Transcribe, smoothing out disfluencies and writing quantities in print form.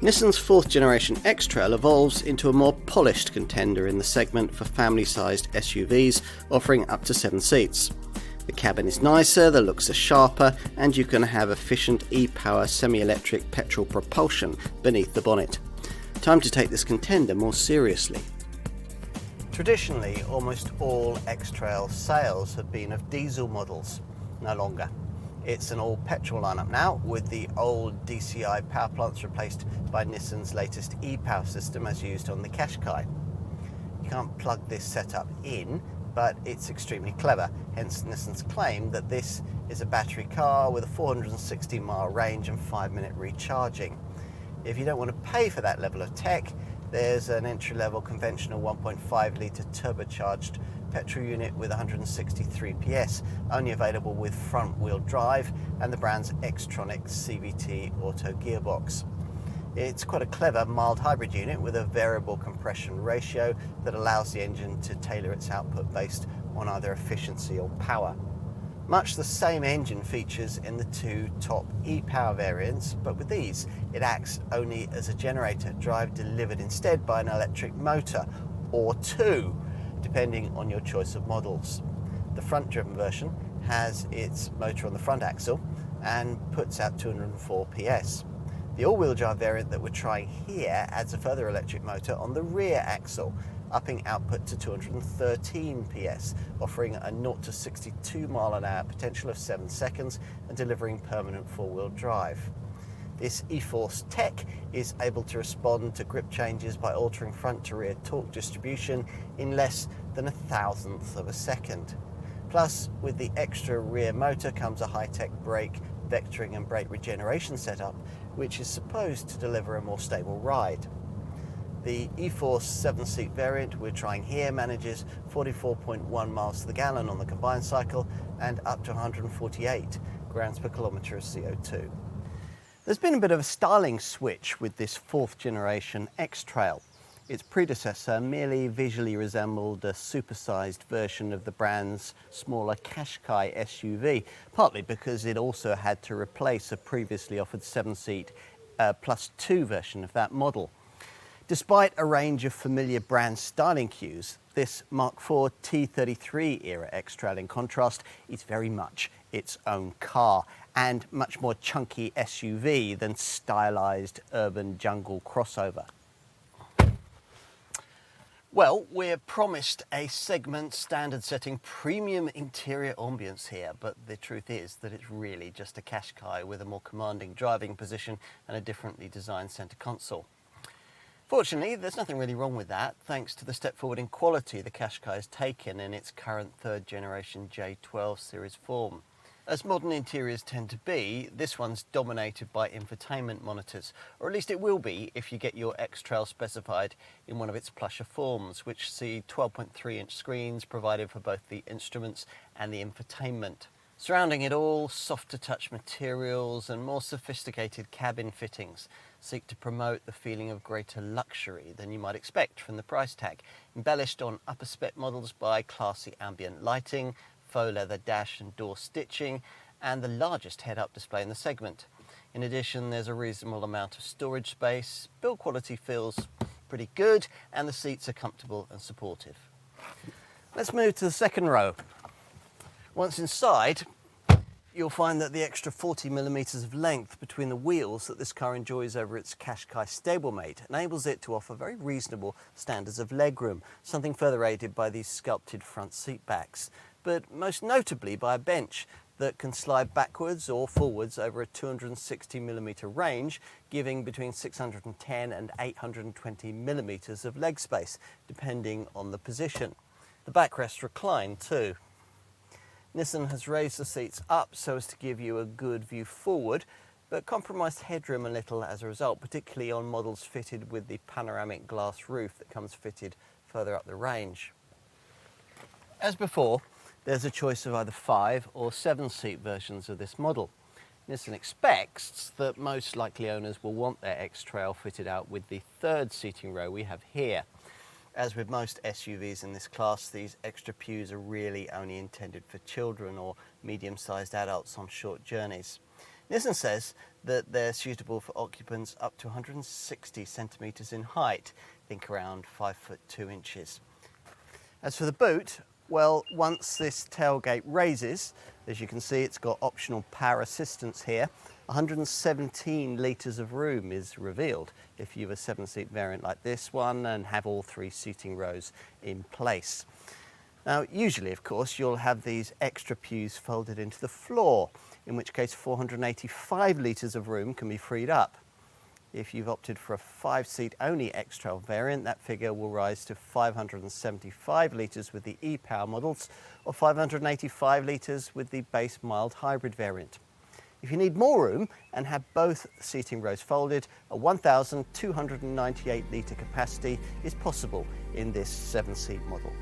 Nissan's 4th generation X-Trail evolves into a more polished contender in the segment for family-sized SUVs, offering up to 7 seats. The cabin is nicer, the looks are sharper, and you can have efficient e-power semi-electric petrol propulsion beneath the bonnet. Time to take this contender more seriously. Traditionally, almost all X-Trail sales have been of diesel models. No longer. It's an all-petrol lineup now, with the old DCI power plants replaced by Nissan's latest e-power system as used on the Qashqai. You can't plug this setup in, but it's extremely clever, hence Nissan's claim that this is a battery car with a 460-mile range and 5-minute recharging. If you don't want to pay for that level of tech, there's an entry-level conventional 1.5-litre turbocharged petrol unit with 163 PS, only available with front-wheel drive and the brand's Xtronic CVT auto gearbox. It's quite a clever mild hybrid unit with a variable compression ratio that allows the engine to tailor its output based on either efficiency or power. Much the same engine features in the two top e-power variants, but with these it acts only as a generator, drive delivered instead by an electric motor, or two, depending on your choice of models. The front-driven version has its motor on the front axle and puts out 204 PS. The all-wheel drive variant that we're trying here adds a further electric motor on the rear axle, upping output to 213 PS, offering a 0 to 62 mile an hour potential of 7 seconds and delivering permanent four-wheel drive. This e-Force tech is able to respond to grip changes by altering front to rear torque distribution in less than 1/1000th of a second. Plus, with the extra rear motor comes a high-tech brake, vectoring and brake regeneration setup, which is supposed to deliver a more stable ride. The e-Force 7-seat variant we're trying here manages 44.1 miles to the gallon on the combined cycle and up to 148 grams per kilometre of CO2. There's been a bit of a styling switch with this 4th generation X-Trail. Its predecessor merely visually resembled a supersized version of the brand's smaller Qashqai SUV, partly because it also had to replace a previously offered 7-seat plus 2 version of that model. Despite a range of familiar brand styling cues, this Mark IV T33 era X-Trail, in contrast, is very much its own car and much more chunky SUV than stylized urban jungle crossover. Well, we're promised a segment standard-setting premium interior ambience here, but the truth is that it's really just a Qashqai with a more commanding driving position and a differently designed centre console. Fortunately, there's nothing really wrong with that, thanks to the step forward in quality the Qashqai has taken in its current 3rd generation J12 series form. As modern interiors tend to be, this one's dominated by infotainment monitors, or at least it will be if you get your X-Trail specified in one of its plusher forms, which see 12.3-inch screens provided for both the instruments and the infotainment. Surrounding it all, softer-touch materials and more sophisticated cabin fittings seek to promote the feeling of greater luxury than you might expect from the price tag, embellished on upper-spec models by classy ambient lighting, faux leather dash and door stitching, and the largest head-up display in the segment. In addition, there's a reasonable amount of storage space, build quality feels pretty good, and the seats are comfortable and supportive. Let's move to the second row. Once inside, you'll find that the extra 40mm of length between the wheels that this car enjoys over its Qashqai stablemate enables it to offer very reasonable standards of legroom, something further aided by these sculpted front seat backs, but most notably by a bench that can slide backwards or forwards over a 260mm range, giving between 610 and 820mm of leg space, depending on the position. The backrests recline too. Nissan has raised the seats up so as to give you a good view forward, but compromised headroom a little as a result, particularly on models fitted with the panoramic glass roof that comes fitted further up the range. As before, there's a choice of either 5 or 7-seat versions of this model. Nissan expects that most likely owners will want their X-Trail fitted out with the 3rd seating row we have here. As with most SUVs in this class, these extra pews are really only intended for children or medium-sized adults on short journeys. Nissan says that they're suitable for occupants up to 160 centimetres in height, think around 5 foot 2 inches. As for the boot, well, once this tailgate raises, as you can see, it's got optional power assistance here. 117 litres of room is revealed if you have a 7-seat variant like this one and have all 3 seating rows in place. Now, usually, of course, you'll have these extra pews folded into the floor, in which case 485 litres of room can be freed up. If you've opted for a 5-seat only X-Trail variant, that figure will rise to 575 litres with the e-Power models, or 585 litres with the base mild hybrid variant. If you need more room and have both seating rows folded, a 1,298 litre capacity is possible in this 7-seat model.